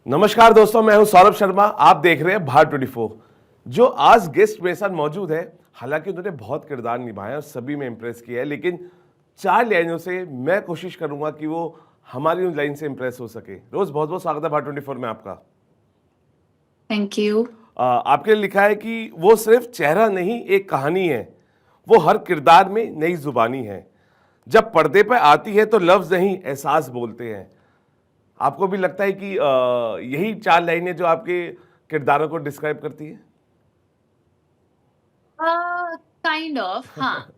नमस्कार दोस्तों, मैं हूं सौरभ शर्मा। आप देख रहे हैं भारत 24। जो आज गेस्ट मेरे साथ मौजूद है, हालांकि उन्होंने बहुत किरदार निभाया और सभी में इंप्रेस किया है, लेकिन 4 लाइनों से मैं कोशिश करूंगा कि वो हमारी उन लाइन से इंप्रेस हो सके। रोज बहुत बहुत स्वागत है भारत 24 में आपका। Thank you. आपके लिए लिखा है कि वो सिर्फ चेहरा नहीं, एक कहानी है। वो हर किरदार में नई जुबानी है। जब पर्दे पर आती है तो लफ्ज नहीं, एहसास बोलते हैं। आपको भी लगता है कि यही 4 लाइनें जो आपके किरदारों को डिस्क्राइब करती है? काइंड ऑफ, हाँ।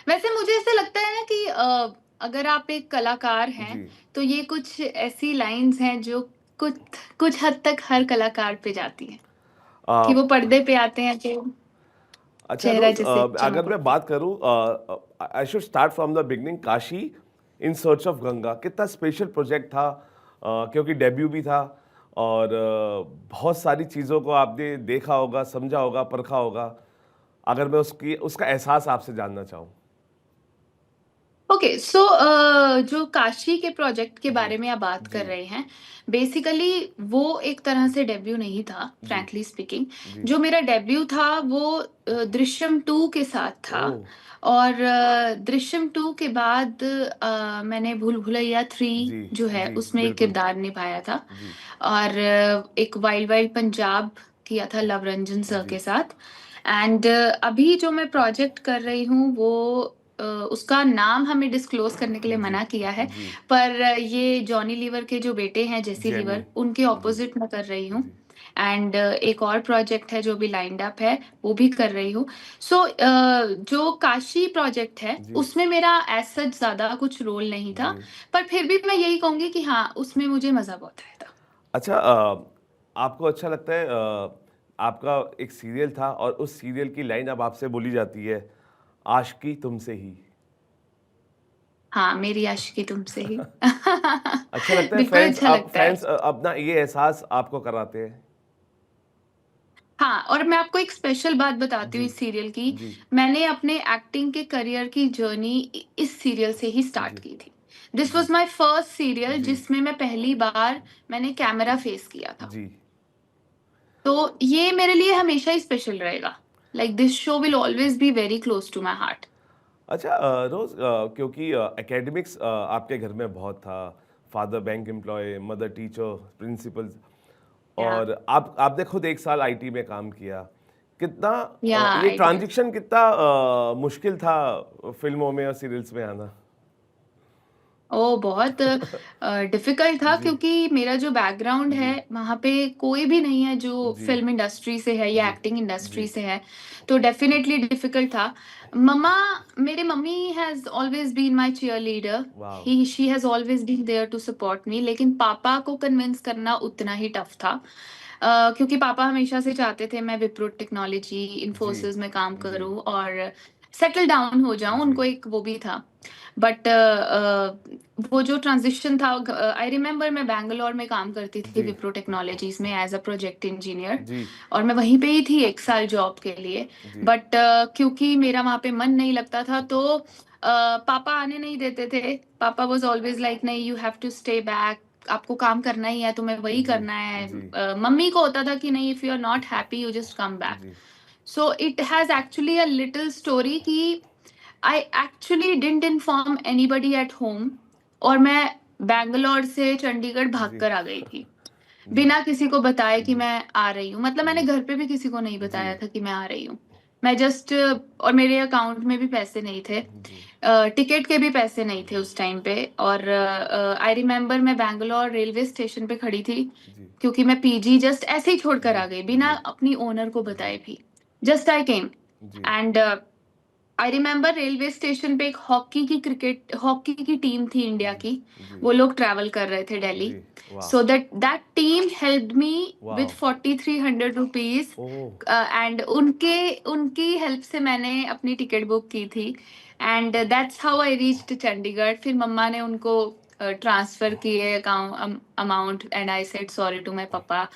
वैसे मुझे ऐसा लगता है ना कि अगर आप एक कलाकार हैं जी। तो ये कुछ ऐसी लाइंस हैं जो कुछ कुछ हद तक हर कलाकार पे जाती हैं अ, कि वो पर्दे पे आते हैं तो अच्छा चेहरा रोज, जैसे अगर चमक मैं उठती है। बात करूं, I should start from the beginning. Kashi in search of Ganga कितना स्पेशल प्रोजेक्ट था, क्योंकि डेब्यू भी था और बहुत सारी चीज़ों को आपने देखा होगा, समझा होगा, परखा होगा। अगर मैं उसकी उसका एहसास आपसे जानना चाहूँ। ओके, सो जो काशी के प्रोजेक्ट के जी। बारे में आप बात जी। कर रहे हैं, बेसिकली वो एक तरह से डेब्यू नहीं था, जी। Frankly speaking. जी। जो मेरा डेब्यू था वो दृश्यम 2 के साथ था। ओह। और दृश्यम 2 के बाद मैंने भूल भुलैया 3 जी। जो है जी। उसमें एक बिल्कुल। किरदार निभाया था। जी। और एक वाइल्ड वाइल्ड पंजाब किया था लव रंजन सर जी। के साथ। एंड अभी जो मैं प्रोजेक्ट कर रही हूँ वो उसका नाम हमें डिस्क्लोज करने के लिए जी। मना किया है। जी। पर ये जॉनी लीवर के जो बेटे हैं, जेसी जेनी। लीवर, उनके जी। ऑपोजिट मैं कर रही हूँ। जी। एंड एक और प्रोजेक्ट है जो भी लाइंड अप है, वो भी कर रही हूँ। सो जो काशी प्रोजेक्ट है जी। उसमें मेरा एज सच ज्यादा कुछ रोल नहीं था। जी। पर फिर भी मैं यही कहूंगी कि हाँ, उसमें मुझे मजा बहुत आया था। अच्छा, आपको अच्छा लगता है, आपका एक सीरियल था और उस सीरियल की लाइन अब आपसे बोली जाती है, आशिकी तुमसे ही। हाँ, मेरी आशिकी तुमसे ही। अच्छा लगता है बिल्कुल फैंस, अच्छा आप लगता है। फैंस अपना ये एहसास आपको कराते हैं? हाँ, और मैं आपको एक स्पेशल बात बताती हूँ जी। इस सीरियल की। जी। मैंने अपने एक्टिंग के करियर की जर्नी इस सीरियल से ही स्टार्ट जी। की थी। दिस जी। वाज माय फर्स्ट सीरियल जी। जिसमें मैं पहली बार मैंने कैमरा फेस किया था। जी। तो ये मेरे लिए हमेशा ही स्पेशल रहेगा। Like this show will always be very close to my heart. अच्छा, रोज, क्योंकि एकेडमिक्स आपके घर में बहुत था। Father bank employ, mother teacher, principal. या और आपने खुद 1 साल आईटी में काम किया। कितना या ये आई डिड। ट्रांजिशन कितना मुश्किल था फिल्मों में और सीरियल्स में आना? ओ, बहुत डिफिकल्ट था जी। क्योंकि मेरा जो बैकग्राउंड है जी। वहाँ पे कोई भी नहीं है जो जी। फिल्म इंडस्ट्री से है या जी। एक्टिंग जी। इंडस्ट्री से है। तो डेफिनेटली डिफिकल्ट था। मम्मा मेरे मम्मी has always been my cheer leader. वाह। He she has always been there to support me, लेकिन पापा को कन्विंस करना उतना ही टफ था। क्योंकि पापा हमेशा से चाहते थे मैं विप्रो टेक्नोलॉजी जी। इन्फोसिस में काम जी। करूं और सेटल डाउन हो जाऊं, जी। उनको एक वो भी था। बट वो जो ट्रांजिशन था, आई रिमेम्बर मैं बैंगलोर में काम करती थी जी। विप्रो टेक्नोलॉजीज में एज अ प्रोजेक्ट इंजीनियर। जी। और मैं वहीं पे ही थी 1 साल जॉब के लिए। जी। बट क्योंकि मेरा वहाँ पे मन नहीं लगता था तो पापा आने नहीं देते थे। पापा वॉज ऑलवेज लाइक नहीं, you have to stay back, आपको काम करना ही है, तुम्हें वही जी। करना है। जी। मम्मी को होता था कि नहीं, if you are not happy you just come back. जी। So it has actually a little story कि I actually didn't inform anybody at home. और मैं बैंगलोर से चंडीगढ़ जी। भागकर आ गई थी जी। बिना किसी को बताए कि जी। मैं आ रही हूँ। मतलब मैंने जी। घर पे भी किसी को नहीं जी। बताया था कि मैं आ रही हूँ। मैं जस्ट, और मेरे अकाउंट में भी पैसे नहीं थे। जी। टिकट के भी पैसे नहीं थे जी। उस टाइम पे। और आई रिमेम्बर मैं बैंगलोर रेलवे स्टेशन पे खड़ी थी जी। क्योंकि मैं पीजी जस्ट ऐसे ही छोड़ कर जी। आ गई बिना जी। अपनी ओनर को जी। बताए भी। Just I came. जी। And I remember railway station पे एक हॉकी की टीम थी इंडिया जी। की। जी। वो लोग ट्रैवल कर रहे थे दिल्ली। जी। वाह। So that that team helped me with वाह। 4300 रुपीज। ओह। एंड उनके उनकी हेल्प से मैंने अपनी टिकट बुक की थी। And that's how I reached Chandigarh. फिर मम्मा ने उनको ट्रांसफर किए amount and I said sorry to my papa.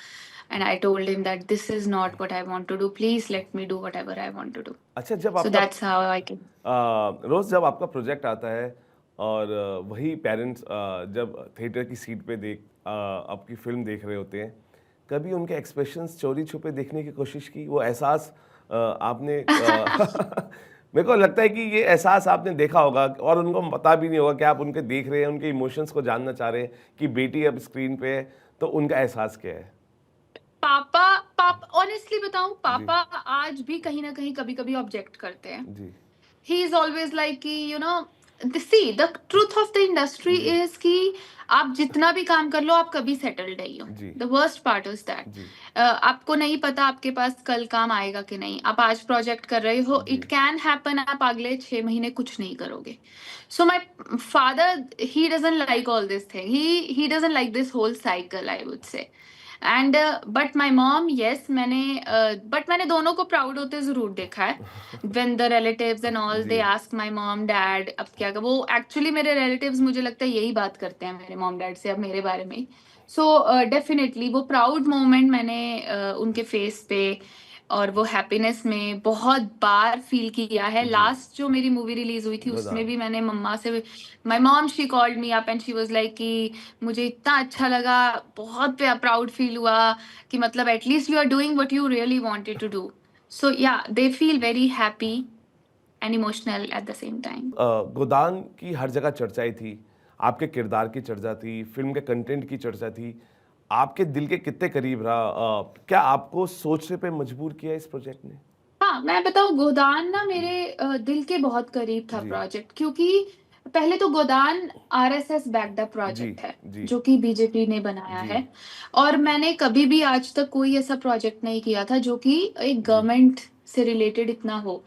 And I told him that this is not what I want to do. Please let me do whatever I want to do. अच्छा, जब So आपका that's how I can. रोज, जब आपका project आता है और वही parents जब थिएटर की सीट पे आपकी फिल्म देख रहे होते हैं, कभी उनके एक्सप्रेशंस चोरी छुपे देखने की कोशिश की? वो एहसास आपने मेरे को लगता है कि ये एहसास आपने देखा होगा और उनको पता भी नहीं होगा कि आप उनके देख रहे हैं, उनके इमोशंस को जानना चाह रहे हैं कि बेटी अब स्क्रीन पे है, तो उनका एहसास क्या है? पापा पापा ऑनेस्टली बताऊं, जी पापा आज भी कहीं ना कहीं कभी कभी ऑब्जेक्ट करते हैं. जी he is always like कि see the truth of the industry ji is कि आप जितना भी काम कर लो आप कभी सेटल्ड नहीं हो. जी the worst part is that जी आपको नहीं पता आपके पास कल काम आएगा कि नहीं. आप आज प्रोजेक्ट कर रहे हो, जी इट कैन हैपन आप अगले 6 महीने कुछ नहीं करोगे. so my father, he doesn't like all this thing. he doesn't like this whole cycle, I would say. And but my mom, yes, मैंने दोनों को प्राउड होते जरूर देखा है. When the relatives and all जी they ask my mom dad अब क्या वो एक्चुअली मेरे रिलेटिव्स मुझे लगता है यही बात करते हैं मेरे मॉम डैड से अब मेरे बारे में. सो डेफिनेटली वो प्राउड मोमेंट मैंने उनके फेस पे और वो हैप्पीनेस में बहुत बार फील किया है. जी लास्ट जो मेरी मूवी रिलीज हुई थी उसमें गोदान भी मैंने मम्मा से, my mom she called me up and she was like कि मुझे इतना अच्छा लगा, बहुत प्राउड फील हुआ कि मतलब at least you are doing what you really wanted to do. So या they feel very happy and emotional at the same time. Godan की हर जगह चर्चाएं थी, आपके किरदार की चर्चा थी, फिल्म के कंटेंट की चर्चा थी, आपके दिल के कितने करीब रहा? क्या आपको सोचने पे मजबूर किया इस प्रोजेक्ट ने? हाँ, मैं बताऊँ, गोदान ना मेरे दिल के बहुत करीब था जी प्रोजेक्ट, क्योंकि पहले तो गोदान आरएसएस बैक्ड अप जी प्रोजेक्ट है जी जो कि बीजेपी ने बनाया जी है. और मैंने कभी भी आज तक कोई ऐसा प्रोजेक्ट नहीं किया था जो कि एक जी गवर्नमेंट से रिलेटेड इतना हो.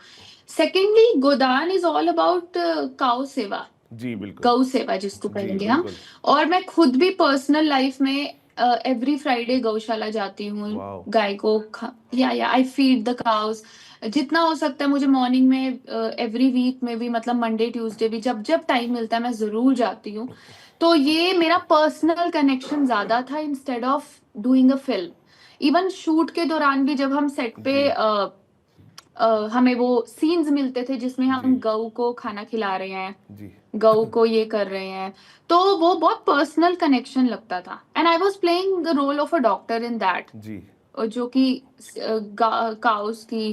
Secondly, Godan is all about cow seva, जी बिल्कुल गौ सेवा जिसको जी कहेंगे हम. बिल्कुल और मैं खुद भी पर्सनल लाइफ में एवरी फ्राइडे गौशाला जाती हूँ. वाओ गाय को या आई फीड द काउस जितना हो सकता है. मुझे मॉर्निंग में एवरी वीक में भी, मतलब मंडे ट्यूसडे भी, जब जब टाइम मिलता है मैं जरूर जाती हूँ. तो ये मेरा पर्सनल कनेक्शन ज्यादा था instead of doing a film. Even shoot के दौरान भी जब हम सेट पे जी हमें वो सीन्स मिलते थे जिसमें जी हम गऊ को खाना खिला रहे हैं, जी गऊ को ये कर रहे हैं, तो वो बहुत पर्सनल कनेक्शन लगता था. And I was playing the role of a doctor in that, जी जो कि काउस की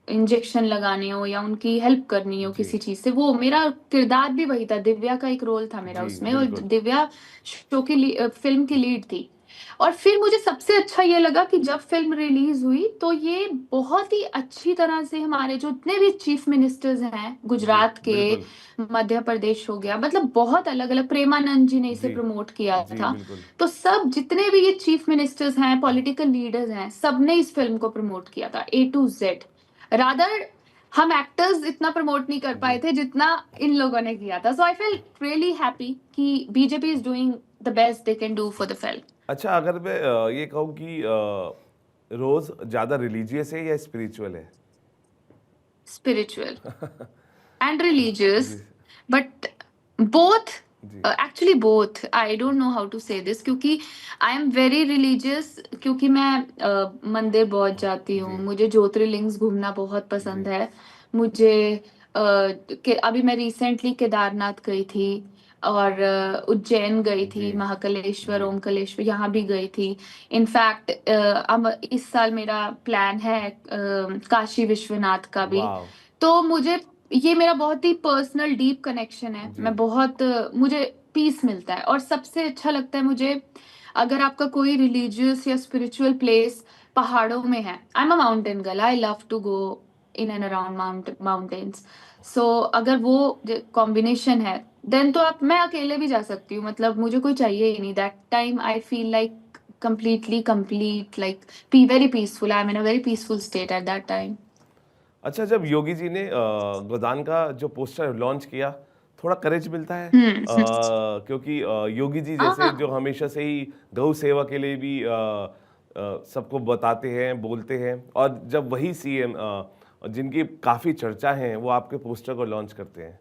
इंजेक्शन लगाने हो या उनकी हेल्प करनी हो जी किसी चीज से. वो मेरा किरदार भी वही था. दिव्या का एक रोल था मेरा जी उसमें, और बिल्कुल दिव्या शो की फिल्म की लीड थी. और फिर मुझे सबसे अच्छा ये लगा कि जब फिल्म रिलीज हुई तो ये बहुत ही अच्छी तरह से हमारे जो इतने भी चीफ मिनिस्टर्स हैं जी गुजरात के, बिल्कुल मध्य प्रदेश हो गया, मतलब बहुत अलग अलग, प्रेमानंद जी ने इसे जी प्रमोट किया जी था. बिल्कुल तो सब जितने भी ये चीफ मिनिस्टर्स हैं, पॉलिटिकल लीडर्स हैं, सबने इस फिल्म को प्रमोट किया था ए टू जेड. रादर हम एक्टर्स इतना प्रमोट नहीं कर जी पाए थे जितना इन लोगों ने किया था. सो आई फील रियली हैप्पी कि BJP is doing the best they can do for the film. अच्छा, अगर मैं ये कहूँ कि रोज ज्यादा रिलीजियस है या स्पिरिचुअल है? Spiritual and religious, ji but both, ji actually both. I don't know how to say this क्योंकि I am very religious, क्योंकि मैं मंदिर बहुत जाती हूँ, जी मुझे ज्योतिर्लिंग्स घूमना बहुत जी पसंद है. मुझे अभी मैं रिसेंटली केदारनाथ गई थी, और उज्जैन गई जी थी, महाकालेश्वर, जी ओमकालेश्वर यहाँ भी गई थी. इनफैक्ट अब इस साल मेरा प्लान है काशी विश्वनाथ का भी. वाह तो मुझे ये मेरा बहुत ही पर्सनल डीप कनेक्शन है. जी मैं बहुत मुझे पीस मिलता है, और सबसे अच्छा लगता है मुझे अगर आपका कोई रिलीजियस या स्पिरिचुअल प्लेस पहाड़ों में है. I am a mountain girl, I love to go in and around mountains. So अगर वो कॉम्बिनेशन है देन तो आप, मैं अकेले भी जा सकती हूँ, मतलब मुझे कोई चाहिए ही नहीं. That time I feel like completely complete, like very peaceful. I'm in a very peaceful state at that time. अच्छा, जब योगी जी ने गोदान का जो पोस्टर लॉन्च किया, थोड़ा करेज मिलता है क्योंकि योगी जी जैसे हाँ, जो हमेशा से ही गौ सेवा के लिए भी सबको बताते हैं, बोलते हैं, और जब वही सीएम जिनकी काफ़ी चर्चा है वो आपके पोस्टर को लॉन्च करते हैं।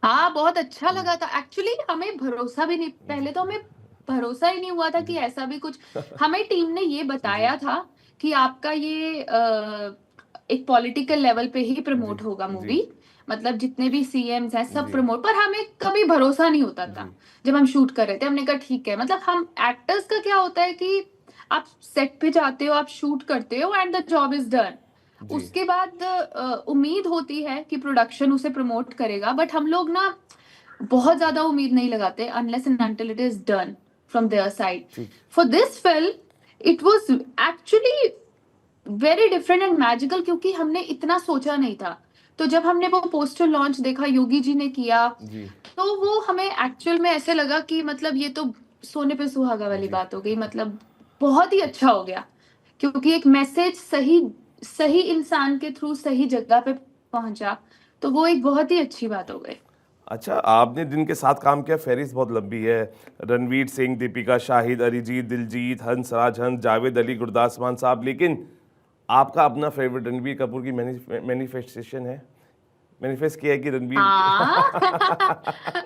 हाँ, बहुत अच्छा जी लगा था. एक्चुअली हमें भरोसा भी नहीं, पहले तो हमें भरोसा ही नहीं हुआ था कि जी ऐसा भी कुछ. हमें टीम ने ये जी बताया था कि आपका ये एक पॉलिटिकल लेवल पे ही जी प्रमोट होगा जी मूवी, मतलब जितने भी सीएम्स हैं सब जी प्रमोट, पर हमें कभी भरोसा नहीं होता था। जी जब हम शूट कर रहे थे हमने कहा ठीक है, मतलब हम एक्टर्स का क्या होता है कि आप सेट पे जाते हो, आप शूट करते हो and the job is done. जी उसके बाद उम्मीद होती है कि प्रोडक्शन उसे प्रमोट करेगा, बट हम लोग ना बहुत ज्यादा उम्मीद नहीं लगाते unless and until it is done from their side. ठीक for this film it was actually very different and magical, क्योंकि हमने इतना सोचा नहीं था। तो जब हमने वो पोस्टर लॉन्च देखा योगी जी ने किया, जी तो वो हमें एक्चुअल में ऐसे लगा कि मतलब ये तो सोने पे सुहागा वाली जी बात हो गई, मतलब बहुत ही अच्छा हो गया, क्योंकि एक मैसेज सही सही इंसान के थ्रू सही जगह पे पहुंचा, तो वो एक बहुत ही अच्छी बात हो गई। अच्छा, आपने जिनके साथ काम किया फहरिस्त बहुत लंबी है। रणवीर सिंह, दीपिका, शाहिद, अरिजीत, दिलजीत, हंसराज हंस, जावेद अली, गुरदास मान साहब, लेकिन आपका अपना फेवरेट रणबीर कपूर की मैनिफेस्टेशन है, मैनिफेस्ट किया है कि हाँ रणबीर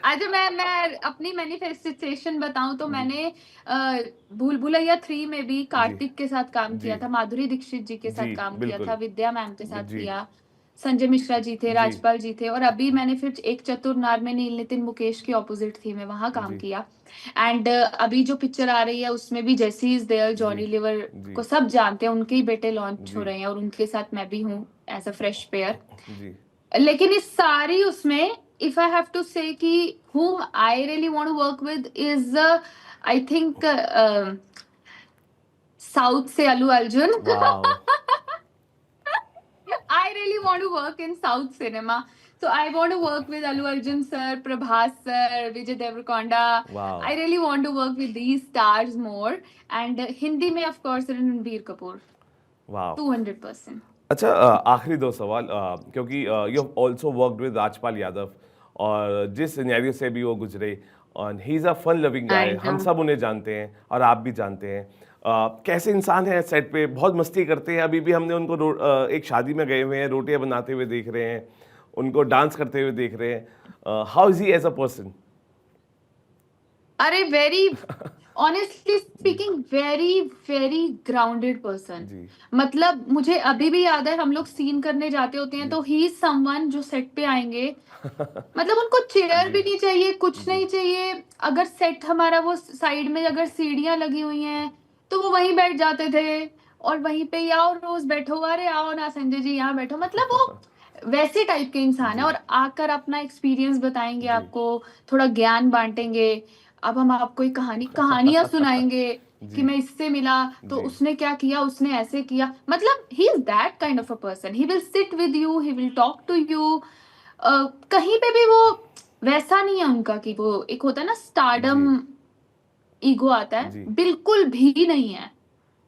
अच्छा, मैं अपनी मैनिफेस्टेशन बताऊं तो जी मैंने भूल भुलैया 3 में भी जी कार्तिक के साथ काम जी किया था, माधुरी दीक्षित जी के जी साथ काम किया था, बिल्कुल विद्या मैम के साथ जी किया, संजय मिश्रा जी थे, जी राजपाल जी थे, और अभी मैंने फिर एक चतुर में नील नितिन मुकेश के ऑपोजिट थी, मैं वहां काम जी किया। एंड अभी जो पिक्चर आ रही है उसमें भी जैसी इज देयर, जी जॉनी लीवर जी को सब जानते हैं, उनके ही बेटे लॉन्च हो जी रहे हैं और उनके साथ मैं भी हूँ एज अ फ्रेश पेयर। जी लेकिन इस सारी उसमें इफ आई हैव टू से कि whom I really want to work with is I think south से Allu Arjun wow I really want to work in South cinema. So I want to work with Allu Arjun sir, Prabhas sir, Vijay Deverakonda. Wow I really want to work with these stars more. And Hindi में of course Ranbir Kapoor, wow 200%. अच्छा, आखिरी दो सवाल, क्योंकि you also worked with Rajpal Yadav, और जिस scenario से भी वो गुजरे, और he is a fun loving guy, I हम know. सब उन्हें जानते हैं और आप भी जानते हैं। कैसे इंसान है, सेट पे बहुत मस्ती करते हैं। अभी भी हमने उनको एक शादी में गए हुए हैं, रोटियां बनाते हुए देख रहे हैं, उनको डांस करते हुए देख रहे हैं। How is he as a person? अरे very honestly speaking very very grounded person. जी मतलब मुझे अभी भी याद है हम लोग सीन करने जाते होते हैं जी तो ही इज समवन जो सेट पे आएंगे, मतलब उनको चेयर जी भी नहीं चाहिए, कुछ जी नहीं चाहिए। अगर सेट हमारा वो साइड में अगर सीढ़ियां लगी हुई हैं तो वो वहीं बैठ जाते थे, और वहीं पे आओ रोज बैठो, अरे आओ ना संजय जी यहाँ बैठो, मतलब वो वैसे टाइप के इंसान है। जी और आकर अपना एक्सपीरियंस बताएंगे जी आपको, थोड़ा ज्ञान बांटेंगे। अब हम आपको एक कहानियां सुनाएंगे कि जी मैं इससे मिला तो जी उसने क्या किया, उसने ऐसे किया, मतलब he is that kind of a person, he will sit with you, he will talk to you. कहीं पे भी वो वैसा नहीं है उनका कि वो एक होता है ना स्टारडम जी ईगो आता है, जी बिल्कुल भी नहीं है,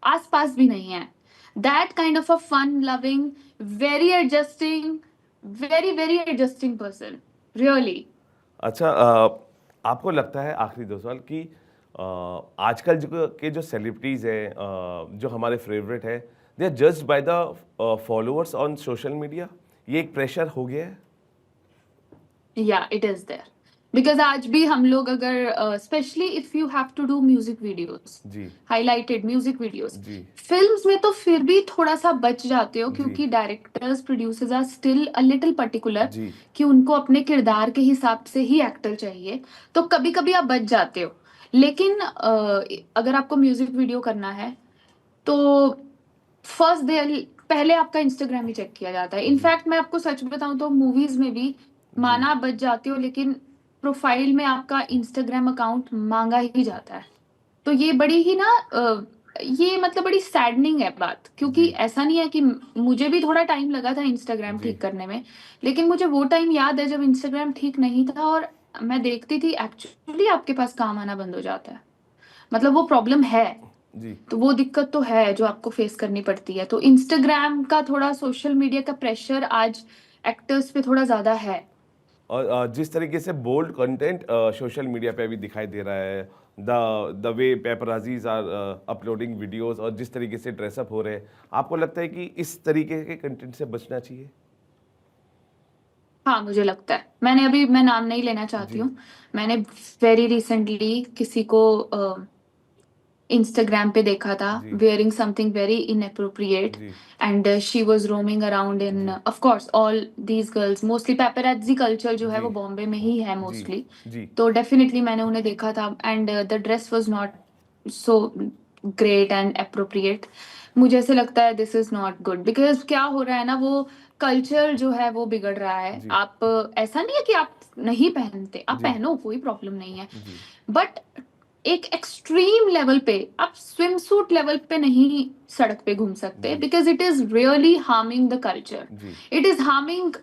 आसपास भी नहीं है। That kind of a fun loving, very adjusting, very very adjusting person, really. अच्छा, आपको लगता है, आखिरी दो सवाल, कि आजकल जो सेलिब्रिटीज़ हैं, जो हमारे फेवरेट हैं, they are judged by the followers on social media, ये एक प्रेशर हो गया है? या इट इज देयर, बिकॉज आज भी हम लोग अगर specially if you have to do music videos, जी हाईलाइटेड म्यूजिक वीडियोस, जी फिल्म्स में तो फिर भी थोड़ा सा बच जाते हो, जी क्योंकि directors producers are still a little particular जी कि उनको अपने किरदार के हिसाब से ही एक्टर चाहिए, तो कभी कभी आप बच जाते हो। लेकिन अगर आपको म्यूजिक वीडियो करना है तो फर्स्ट डे पहले आपका इंस्टाग्राम ही चेक किया जाता है। जी इनफैक्ट मैं आपको सच बताऊं तो मूवीज में भी जी माना आप बच जाते हो, लेकिन प्रोफाइल में आपका इंस्टाग्राम अकाउंट मांगा ही जाता है। तो ये बड़ी ही ना ये मतलब बड़ी सैडनिंग है बात, क्योंकि जी ऐसा नहीं है कि मुझे भी थोड़ा टाइम लगा था इंस्टाग्राम जी ठीक करने में, लेकिन मुझे वो टाइम याद है जब इंस्टाग्राम ठीक नहीं था और मैं देखती थी एक्चुअली आपके पास काम आना बंद हो जाता है, मतलब वो प्रॉब्लम है। जी तो वो दिक्कत तो है जो आपको फेस करनी पड़ती है। तो इंस्टाग्राम का थोड़ा सोशल मीडिया का प्रेशर आज एक्टर्स पे थोड़ा ज्यादा है। और जिस तरीके से बोल्ड कंटेंट सोशल मीडिया पे अभी दिखाई दे रहा है, the way paparazzis are uploading videos, और जिस तरीके से ड्रेसअप हो रहे हैं, आपको लगता है कि इस तरीके के कंटेंट से बचना चाहिए? हाँ मुझे लगता है, मैंने अभी मैं नाम नहीं लेना चाहती जी हूँ, मैंने वेरी रिसेंटली किसी को इंस्टाग्राम पे देखा था, जी वेयरिंग समथिंग वेरी इनअप्रोप्रिएट, जी and she was roaming around in, जी of course all these girls, mostly paparazzi culture जो है जी वो बॉम्बे में ही है जी मोस्टली। जी तो डेफिनेटली मैंने उन्हें देखा था, and the dress was not so great and appropriate. मुझे ऐसे लगता है this is not good, because क्या हो रहा है ना, वो कल्चर जो है वो बिगड़ रहा है। जी आप ऐसा नहीं है कि आप नहीं पहनते, आप जी पहनो, कोई प्रॉब्लम नहीं है, जी बट एक एक्सट्रीम लेवल पे आप स्विम सूट लेवल पे नहीं सड़क पे घूम सकते, जी because it is really harming the culture, जी इट इज हार्मिंग।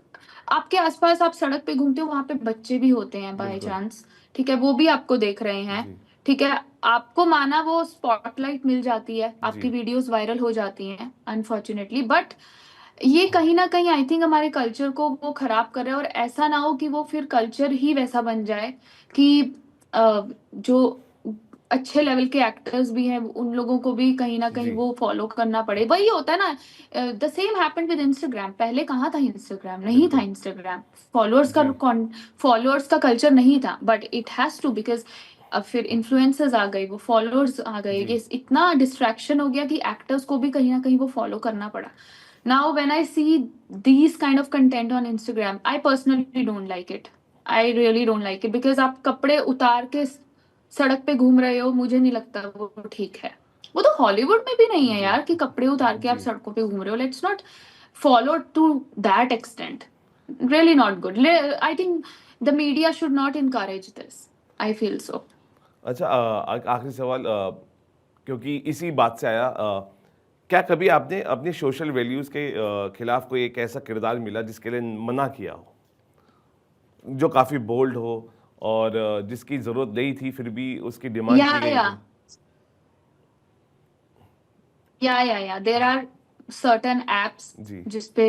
आपके आसपास आप सड़क पे घूमते हो, वहां पे बच्चे भी होते हैं बाय बिल्कुल चांस, ठीक है, वो भी आपको देख रहे हैं, जी ठीक है, आपको माना वो स्पॉटलाइट मिल जाती है, जी आपकी वीडियोस वायरल हो जाती हैं अनफॉर्चुनेटली, बट ये कहीं ना कहीं आई थिंक हमारे कल्चर को वो खराब कर रहा है, और ऐसा ना हो कि वो फिर कल्चर ही वैसा बन जाए कि जो अच्छे लेवल के एक्टर्स भी हैं उन लोगों को भी कहीं ना कहीं जी वो फॉलो करना पड़े। वही होता है ना, the same happened with Instagram. पहले कहाँ था इंस्टाग्राम, नहीं था बिल्कुल इंस्टाग्राम, फॉलोअर्स का जी फॉलोअर्स का कल्चर नहीं था, but it has to, because अब फिर इन्फ्लुएंसर्स आ गए, वो फॉलोअर्स आ गए, जी ये इतना डिस्ट्रैक्शन हो गया कि एक्टर्स को भी कहीं ना कहीं वो फॉलो करना पड़ा। Now, when I see these kind of content on Instagram, I personally don't like it. I really don't like it because आप कपड़े उतार के सड़क पे घूम रहे हो, मुझे नहीं लगता वो ठीक है। वो तो हॉलीवुड में भी नहीं है जी यार कि कपड़े उतार के आप जी सड़कों पे घूम रहे हो। Let's not follow to that extent, really not good. I think the media should not encourage this. I feel so. अच्छा आखिरी सवाल क्योंकि इसी बात से आया क्या कभी आपने अपनी सोशल वैल्यूज़ के खिलाफ कोई एक ऐसा किरदार मिला जिसके लिए मना किया हो, जो काफ़ी बोल्ड हो और जिसकी ज़रूरत नहीं थी फिर भी उसकी डिमांड की Yeah, गई yeah, हो? yeah. There are certain apps जी जिसपे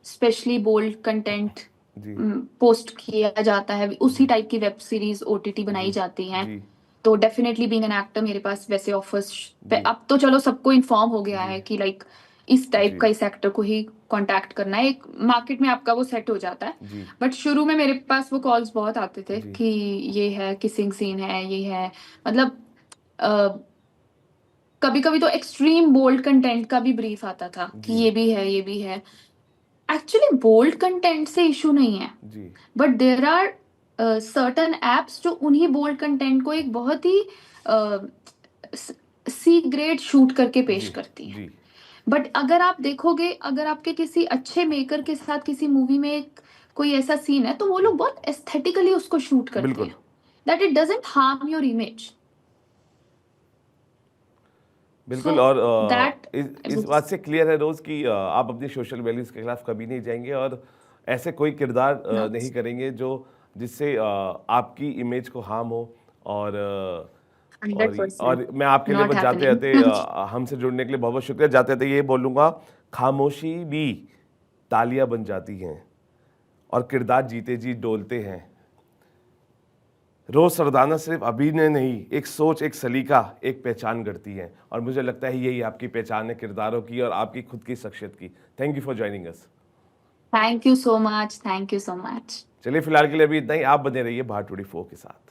स्पेशली बोल्ड कंटेंट जी पोस्ट किया जाता है, उसी जी टाइप की वेब सीरीज ओटीटी बनाई जी जाती हैं। जी तो डेफिनेटली बीइंग एन एक्टर मेरे पास वैसे ऑफर्स पे, जी अब तो चलो सबको इन्फॉर्म हो गया जी है कि लाइक इस टाइप जी का इस एक्टर को ही कांटेक्ट करना है, एक मार्केट में आपका वो सेट हो जाता है। जी बट शुरू में मेरे पास वो कॉल्स बहुत आते थे जी कि ये है किसिंग सीन है, ये है, मतलब कभी कभी तो एक्सट्रीम बोल्ड कंटेंट का भी ब्रीफ आता था कि जी ये भी है, ये भी है। एक्चुअली बोल्ड कंटेंट से इशू नहीं है, जी but there are certain apps जो उन्हीं बोल्ड कंटेंट को एक बहुत ही सी ग्रेड शूट करके पेश जी करती हैं। जी बट अगर आप देखोगे, अगर आपके किसी अच्छे मेकर के साथ किसी मूवी में कोई ऐसा सीन है, तो वो लोग बहुत एस्थेटिकली उसको शूट करते बिल्कुल हैं, that it doesn't harm your image. So बिल्कुल और दैट इस बात से क्लियर है रोज़ कि आप अपनी सोशल वैल्यूज़ के खिलाफ कभी नहीं जाएंगे और ऐसे कोई किरदार नो, नहीं करेंगे जो जिससे आपकी इमेज को हार्म हो और और 100% मैं आपके लिए नॉट बस जाते हैपनिंग। जाते हमसे जुड़ने के लिए बहुत बहुत शुक्रिया। जाते जाते ये बोलूँगा, खामोशी भी तालियां बन जाती हैं और किरदार जीते जी डोलते हैं। रोज सरदाना सिर्फ अभिनय नहीं, एक सोच, एक सलीका, एक पहचान गढ़ती है और मुझे लगता है यही आपकी पहचान है किरदारों की और आपकी खुद की शख्सियत की। Thank you for joining us. Thank you so much, thank you so much. चलिए फिलहाल के लिए अभी इतना ही। आप बने रहिए भाट 24 के साथ।